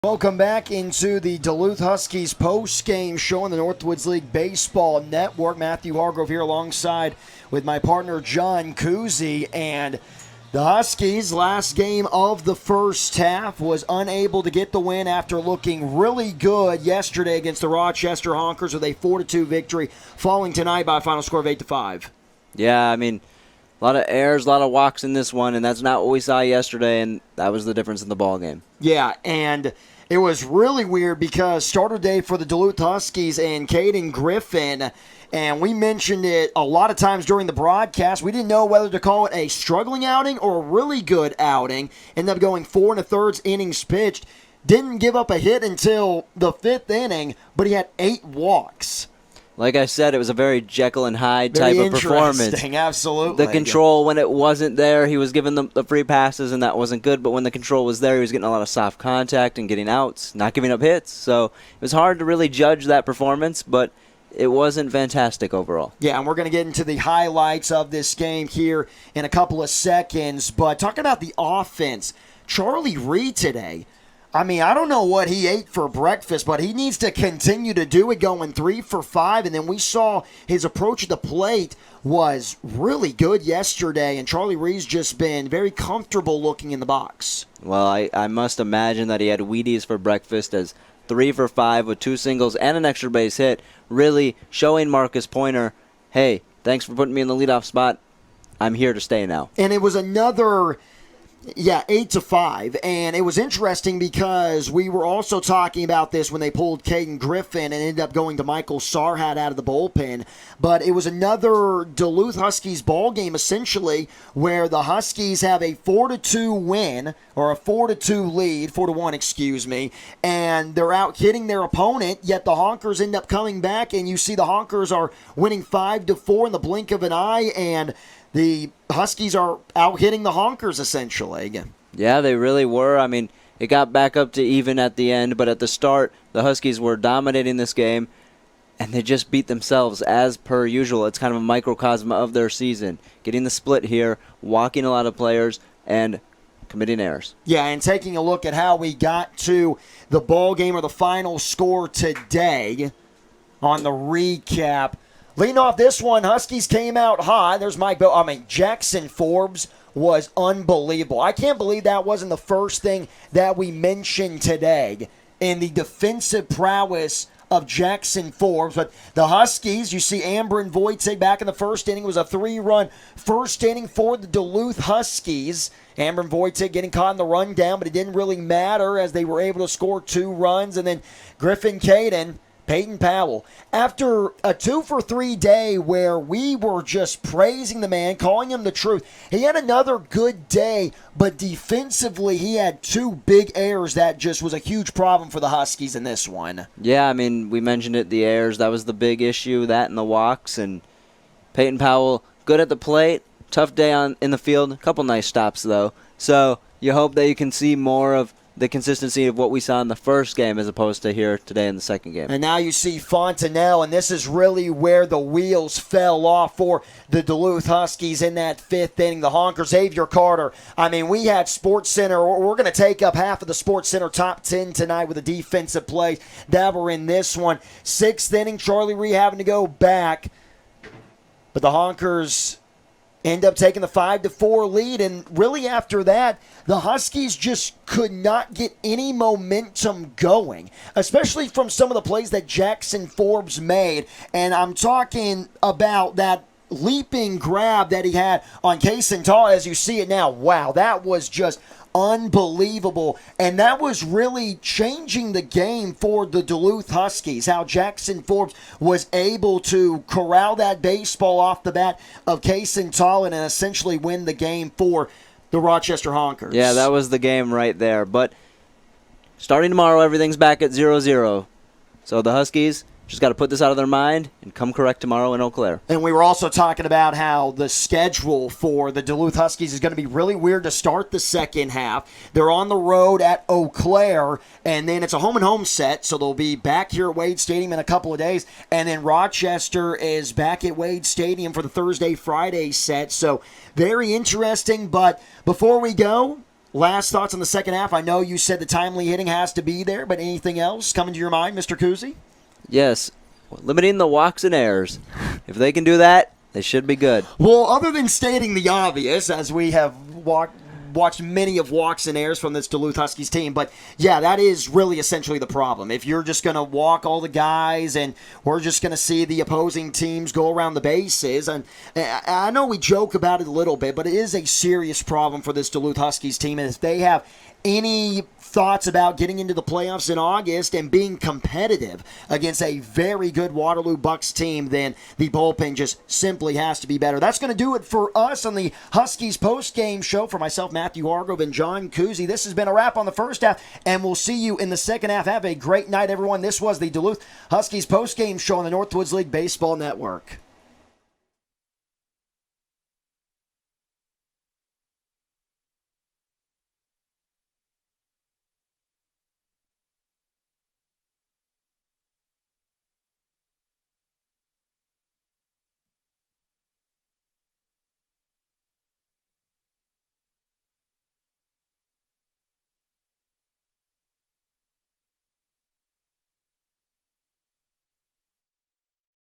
Welcome back into the Duluth Huskies post-game show on the Northwoods League Baseball Network. Matthew Hargrove here alongside with my partner John Kuziej. And the Huskies, last game of the first half, was unable to get the win after looking really good yesterday against the Rochester Honkers with a 4-2 victory, falling tonight by a final score of 8-5. Yeah, I mean, a lot of errors, a lot of walks in this one, and that's not what we saw yesterday, and that was the difference in the ball game. Yeah, and it was really weird because starter day for the Duluth Huskies and Caden Griffin, and we mentioned it a lot of times during the broadcast. We didn't know whether to call it a struggling outing or a really good outing. Ended up going 4 1/3 innings pitched. Didn't give up a hit until the 5th inning, but he had 8 walks. Like I said, it was a very Jekyll and Hyde type of performance. Absolutely. The control, when it wasn't there, he was giving the free passes, and that wasn't good. But when the control was there, he was getting a lot of soft contact and getting outs, not giving up hits. So it was hard to really judge that performance, but it wasn't fantastic overall. Yeah, and we're going to get into the highlights of this game here in a couple of seconds. But talking about the offense, Charlie Reed today, I mean, I don't know what he ate for breakfast, but he needs to continue to do it, going 3 for 5. And then we saw his approach at the plate was really good yesterday, and Charlie Reed's just been very comfortable looking in the box. Well, I must imagine that he had Wheaties for breakfast, as 3 for 5 with 2 singles and an extra base hit, really showing Marcus Pointer, hey, thanks for putting me in the leadoff spot. I'm here to stay now. And it was another 8-5, and it was interesting because we were also talking about this when they pulled Caden Griffin and ended up going to Michael Sarhat out of the bullpen. But it was another Duluth Huskies ball game essentially, where the Huskies have a 4-2 win, or a 4-2 lead, 4-1, excuse me, and they're out hitting their opponent. Yet the Honkers end up coming back, and you see the Honkers are winning 5-4 in the blink of an eye, and the Huskies are out hitting the Honkers, essentially. Yeah, they really were. I mean, it got back up to even at the end, but at the start, the Huskies were dominating this game, and they just beat themselves as per usual. It's kind of a microcosm of their season. Getting the split here, walking a lot of players, and committing errors. Yeah, and taking a look at how we got to the ball game or the final score today on the recap. Leading off this one, Huskies came out hot. There's Mike Bell. Jackson Forbes was unbelievable. I can't believe that wasn't the first thing that we mentioned today in the defensive prowess of Jackson Forbes. But the Huskies, you see Amber and Wojtek back in the first inning. It was a 3-run first inning for the Duluth Huskies. Amber and Wojtek getting caught in the rundown, but it didn't really matter as they were able to score 2 runs. And then Griffin Caden, Peyton Powell, after a 2-for-3 day where we were just praising the man, calling him the truth, he had another good day, but defensively he had 2 big errors that just was a huge problem for the Huskies in this one. Yeah, I mean, we mentioned it, the errors, that was the big issue, that and the walks, and Peyton Powell, good at the plate, tough day in the field, a couple nice stops though, so you hope that you can see more of the consistency of what we saw in the first game as opposed to here today in the second game. And now you see Fontenelle, and this is really where the wheels fell off for the Duluth Huskies in that 5th inning. The Honkers, Xavier Carter. I mean, we had SportsCenter. We're going to take up half of the SportsCenter top 10 tonight with the defensive plays that were in this one. 6th inning, Charlie Reed having to go back. But the Honkers end up taking the 5-4 lead, and really after that, the Huskies just could not get any momentum going, especially from some of the plays that Jackson Forbes made. And I'm talking about that leaping grab that he had on Kaysen Tall as you see it now. Wow, that was just unbelievable, and that was really changing the game for the Duluth Huskies, how Jackson Forbes was able to corral that baseball off the bat of Kaysen Tallin and essentially win the game for the Rochester Honkers. Yeah, that was the game right there, but starting tomorrow, everything's back at 0-0, so the Huskies just got to put this out of their mind and come correct tomorrow in Eau Claire. And we were also talking about how the schedule for the Duluth Huskies is going to be really weird to start the second half. They're on the road at Eau Claire, and then it's a home-and-home set, so they'll be back here at Wade Stadium in a couple of days. And then Rochester is back at Wade Stadium for the Thursday-Friday set. So very interesting. But before we go, Last thoughts on the second half? I know you said the timely hitting has to be there, but anything else coming to your mind, Mr. Kuziej? Yes, limiting the walks and errors. If they can do that, they should be good. Well, other than stating the obvious, as we have watched many of walks and errors from this Duluth Huskies team, but yeah, that is really essentially the problem. If you're just going to walk all the guys and we're just going to see the opposing teams go around the bases, and I know we joke about it a little bit, but it is a serious problem for this Duluth Huskies team, and if they have any thoughts about getting into the playoffs in August and being competitive against a very good Waterloo Bucks team, then the bullpen just simply has to be better. That's going to do it for us on the Huskies post-game show. For myself, Matthew Hargrove, and John Kuziej, this has been a wrap on the first half, and we'll see you in the second half. Have a great night, everyone. This was the Duluth Huskies post-game show on the Northwoods League Baseball Network.